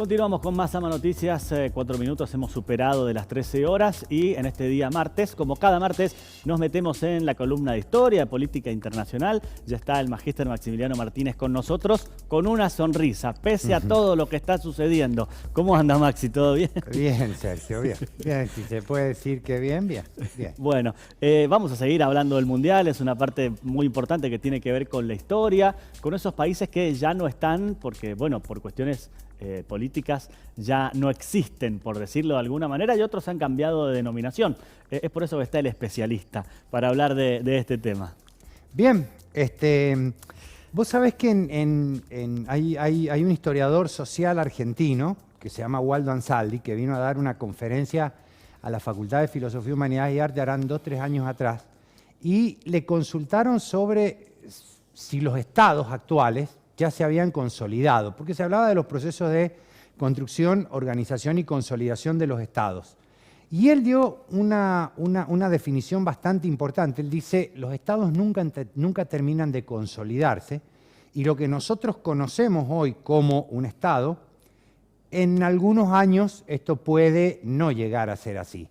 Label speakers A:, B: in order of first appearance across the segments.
A: Continuamos con más AMA Noticias, 4 minutos, hemos superado de las 13 horas y en este día martes, como cada martes, nos metemos en la columna de Historia, Política Internacional. Ya está el magíster Maximiliano Martínez con nosotros con una sonrisa, pese a todo lo que está sucediendo. ¿Cómo anda, Maxi? ¿Todo bien?
B: Bien, Sergio, bien. Bien, si se puede decir que bien, bien. Bien.
A: Bueno, vamos a seguir hablando del Mundial, es una parte muy importante que tiene que ver con la historia, con esos países que ya no están, porque, bueno, por cuestiones políticas ya no existen, por decirlo de alguna manera, y otros han cambiado de denominación. Es por eso que está el especialista, para hablar de este tema.
B: Bien, vos sabés que hay un historiador social argentino que se llama Waldo Ansaldi, que vino a dar una conferencia a la Facultad de Filosofía, Humanidades y Arte, harán 2 o 3 años atrás, y le consultaron sobre si los estados actuales ya se habían consolidado, porque se hablaba de los procesos de construcción, organización y consolidación de los estados. Y él dio una definición bastante importante. Él dice, los estados nunca terminan de consolidarse, y lo que nosotros conocemos hoy como un estado, en algunos años esto puede no llegar a ser así.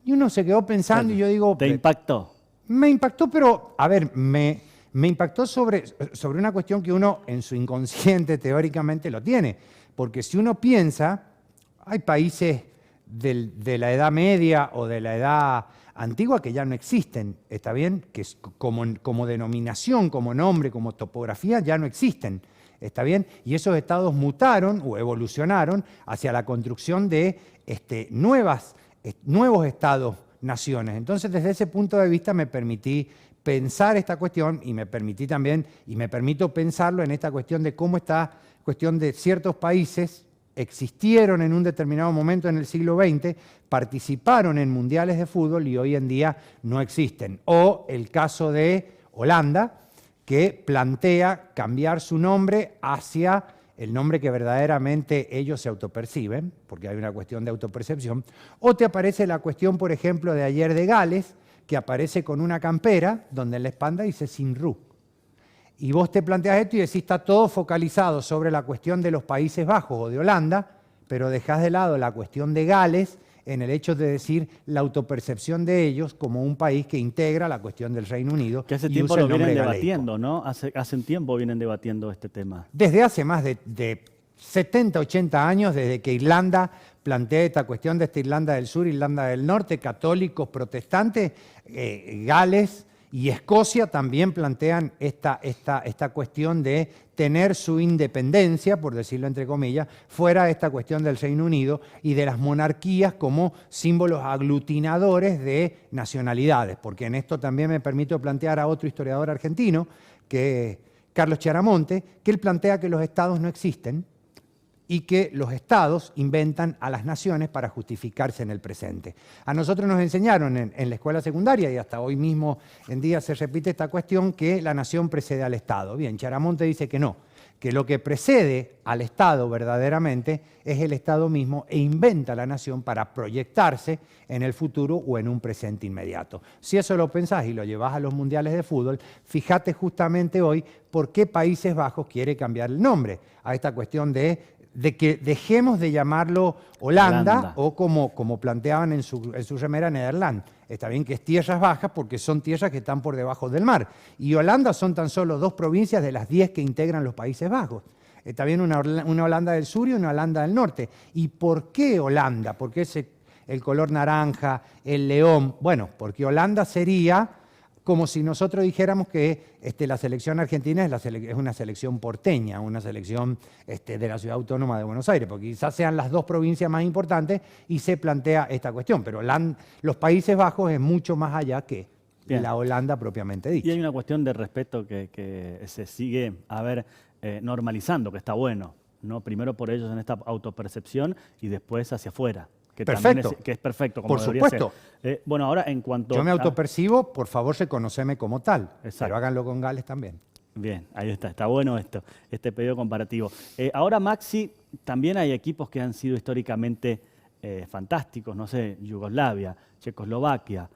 B: Y uno se quedó pensando y yo digo...
A: ¿Te impactó?
B: Me impactó, pero, a ver, me impactó sobre una cuestión que uno en su inconsciente teóricamente lo tiene. Porque si uno piensa, hay países de la Edad Media o de la Edad Antigua que ya no existen, ¿está bien? Que como denominación, como nombre, como topografía, ya no existen, ¿está bien? Y esos estados mutaron o evolucionaron hacia la construcción de nuevos estados-naciones. Entonces, desde ese punto de vista me permití pensar esta cuestión y me permito pensarlo en esta cuestión de cómo esta cuestión de ciertos países existieron en un determinado momento en el siglo XX, participaron en mundiales de fútbol y hoy en día no existen. O el caso de Holanda, que plantea cambiar su nombre hacia el nombre que verdaderamente ellos se autoperciben, porque hay una cuestión de autopercepción. O te aparece la cuestión, por ejemplo, de ayer de Gales, que aparece con una campera donde en la espalda dice Sinru. Y vos te planteas esto y decís, está todo focalizado sobre la cuestión de los Países Bajos o de Holanda, pero dejás de lado la cuestión de Gales en el hecho de decir la autopercepción de ellos como un país que integra la cuestión del Reino Unido.
A: Que hace tiempo lo vienen debatiendo, ¿no? Hace un tiempo vienen debatiendo este tema.
B: Desde hace más de 70, 80 años, desde que Irlanda plantea esta cuestión de esta Irlanda del Sur, Irlanda del Norte, católicos, protestantes, Gales y Escocia también plantean esta cuestión de tener su independencia, por decirlo entre comillas, fuera de esta cuestión del Reino Unido y de las monarquías como símbolos aglutinadores de nacionalidades. Porque en esto también me permito plantear a otro historiador argentino, que es Carlos Chiaramonte, que él plantea que los estados no existen y que los estados inventan a las naciones para justificarse en el presente. A nosotros nos enseñaron en la escuela secundaria, y hasta hoy mismo en día se repite esta cuestión, que la nación precede al Estado. Bien, Chiaramonte dice que no, que lo que precede al Estado verdaderamente es el Estado mismo e inventa la nación para proyectarse en el futuro o en un presente inmediato. Si eso lo pensás y lo llevás a los mundiales de fútbol, fíjate justamente hoy por qué Países Bajos quiere cambiar el nombre a esta cuestión de que dejemos de llamarlo Holanda. O como planteaban en su remera, Nederland. Está bien que es tierras bajas porque son tierras que están por debajo del mar. Y Holanda son tan solo 2 provincias de las 10 que integran los Países Bajos. Está bien una Holanda del Sur y una Holanda del Norte. ¿Y por qué Holanda? ¿Por qué el color naranja, el león? Bueno, porque Holanda sería como si nosotros dijéramos que la selección argentina es una selección porteña, una selección de la Ciudad Autónoma de Buenos Aires, porque quizás sean las 2 provincias más importantes y se plantea esta cuestión, pero los Países Bajos es mucho más allá que la Holanda propiamente dicha.
A: Y hay una cuestión de respeto que se sigue normalizando, que está bueno, ¿no? Primero por ellos en esta autopercepción y después hacia afuera. Que
B: perfecto.
A: Que es perfecto, como
B: por supuesto.
A: Bueno, ahora en cuanto...
B: Yo me autopercibo, por favor, reconoceme como tal.
A: Exacto.
B: Pero háganlo con Gales también.
A: Bien, ahí está bueno este pedido comparativo. Ahora, Maxi, también hay equipos que han sido históricamente fantásticos, no sé, Yugoslavia, Checoslovaquia.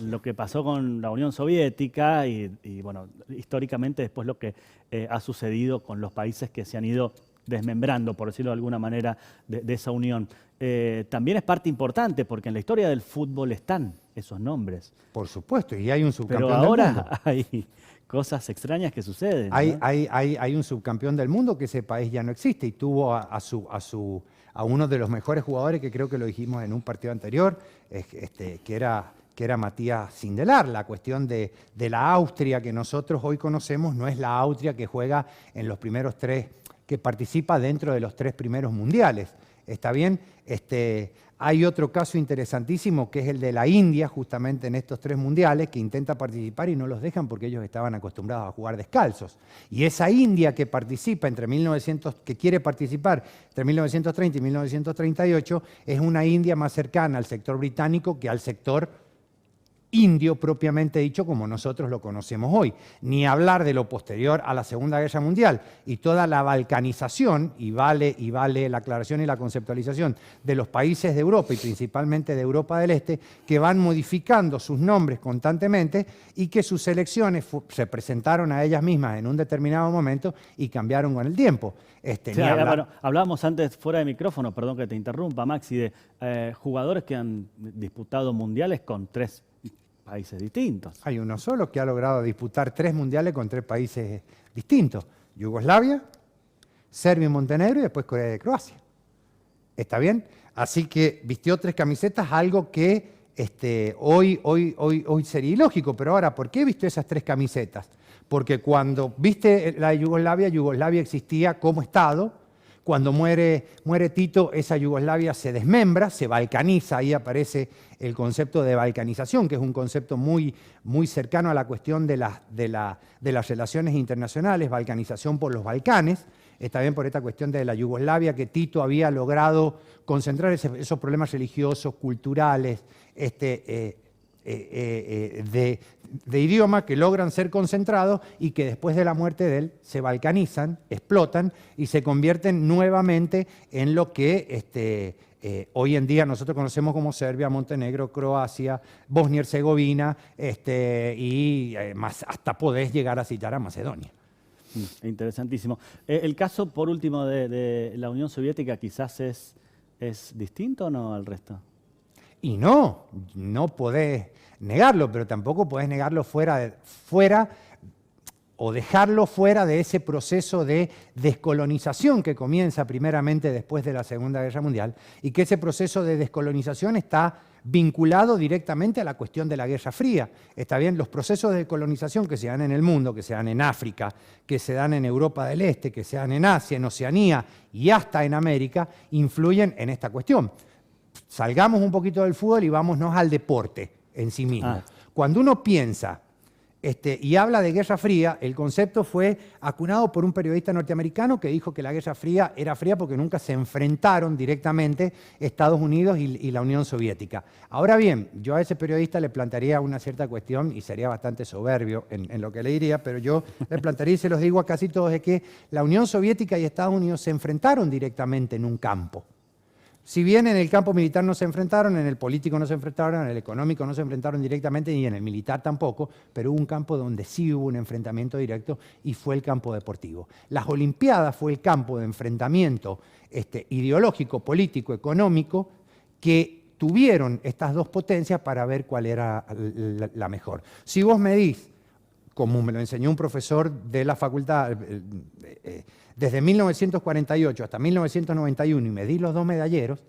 A: Lo que pasó con la Unión Soviética y bueno, históricamente después lo que ha sucedido con los países que se han ido desmembrando, por decirlo de alguna manera, de esa unión. También es parte importante porque en la historia del fútbol están esos nombres.
B: Por supuesto, y hay un subcampeón
A: Pero
B: del mundo.
A: ahora hay cosas extrañas que suceden, ¿no?
B: Hay un subcampeón del mundo que ese país ya no existe y tuvo a uno de los mejores jugadores, que creo que lo dijimos en un partido anterior, que era Matías Sindelar. La cuestión de la Austria que nosotros hoy conocemos no es la Austria que juega en los primeros tres, que participa dentro de los 3 primeros mundiales. ¿Está bien? Hay otro caso interesantísimo que es el de la India, justamente en estos 3 mundiales, que intenta participar y no los dejan porque ellos estaban acostumbrados a jugar descalzos. Y esa India que participa que quiere participar entre 1930 y 1938, es una India más cercana al sector británico que al sector indio propiamente dicho como nosotros lo conocemos hoy. Ni hablar de lo posterior a la Segunda Guerra Mundial y toda la balcanización, y vale la aclaración y la conceptualización de los países de Europa y principalmente de Europa del Este, que van modificando sus nombres constantemente y que sus elecciones se presentaron a ellas mismas en un determinado momento y cambiaron con el tiempo.
A: Bueno, hablábamos antes fuera de micrófono, perdón que te interrumpa, Maxi, de jugadores que han disputado mundiales con 3 países distintos.
B: Hay uno solo que ha logrado disputar 3 mundiales con 3 países distintos. Yugoslavia, Serbia y Montenegro y después Corea y Croacia. ¿Está bien? Así que vistió 3 camisetas, algo que hoy sería ilógico. Pero ahora, ¿por qué vistió esas 3 camisetas? Porque cuando viste la de Yugoslavia existía como Estado. Cuando muere Tito, esa Yugoslavia se desmembra, se balcaniza, ahí aparece el concepto de balcanización, que es un concepto muy cercano a la cuestión de las relaciones internacionales, balcanización por los Balcanes, está bien por esta cuestión de la Yugoslavia, que Tito había logrado concentrar esos problemas religiosos, culturales, de idioma que logran ser concentrados y que después de la muerte de él se balcanizan, explotan y se convierten nuevamente en lo que hoy en día nosotros conocemos como Serbia, Montenegro, Croacia, Bosnia y Herzegovina y más hasta podés llegar a citar a Macedonia.
A: Interesantísimo. El caso, por último, de la Unión Soviética quizás es distinto o no al resto.
B: Y no podés negarlo, pero tampoco podés negarlo fuera o dejarlo fuera de ese proceso de descolonización que comienza primeramente después de la Segunda Guerra Mundial y que ese proceso de descolonización está vinculado directamente a la cuestión de la Guerra Fría. Está bien, los procesos de descolonización que se dan en el mundo, que se dan en África, que se dan en Europa del Este, que se dan en Asia, en Oceanía y hasta en América, influyen en esta cuestión. Salgamos un poquito del fútbol y vámonos al deporte en sí mismo. Cuando uno piensa y habla de Guerra Fría, el concepto fue acunado por un periodista norteamericano que dijo que la Guerra Fría era fría porque nunca se enfrentaron directamente Estados Unidos y la Unión Soviética. Ahora bien, yo a ese periodista le plantearía una cierta cuestión y sería bastante soberbio en lo que le diría, pero yo le plantearía y se los digo a casi todos, es que la Unión Soviética y Estados Unidos se enfrentaron directamente en un campo. Si bien en el campo militar no se enfrentaron, en el político no se enfrentaron, en el económico no se enfrentaron directamente y en el militar tampoco, pero hubo un campo donde sí hubo un enfrentamiento directo y fue el campo deportivo. Las Olimpiadas fue el campo de enfrentamiento ideológico, político, económico que tuvieron estas 2 potencias para ver cuál era la mejor. Si vos medís, como me lo enseñó un profesor de la facultad, desde 1948 hasta 1991 y medís los 2 medalleros,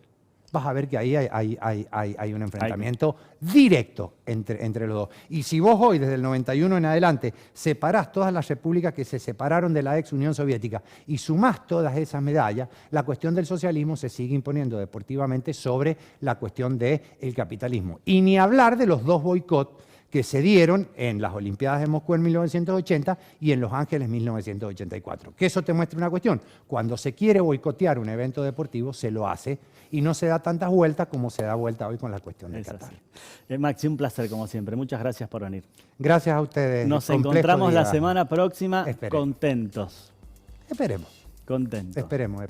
B: vas a ver que ahí hay un enfrentamiento directo entre los dos. Y si vos hoy, desde el 91 en adelante, separás todas las repúblicas que se separaron de la ex Unión Soviética y sumás todas esas medallas, la cuestión del socialismo se sigue imponiendo deportivamente sobre la cuestión del capitalismo. Y ni hablar de los 2 boicots que se dieron en las Olimpiadas de Moscú en 1980 y en Los Ángeles en 1984. Que eso te muestra una cuestión. Cuando se quiere boicotear un evento deportivo, se lo hace y no se da tantas vueltas como se da vuelta hoy con la cuestión de Qatar.
A: Maxi, un placer como siempre. Muchas gracias por venir.
B: Gracias a ustedes.
A: Nos encontramos la semana próxima. Contentos.
B: Esperemos.
A: Contentos.
B: Esperemos.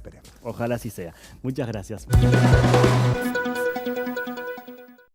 A: Ojalá así sea. Muchas gracias.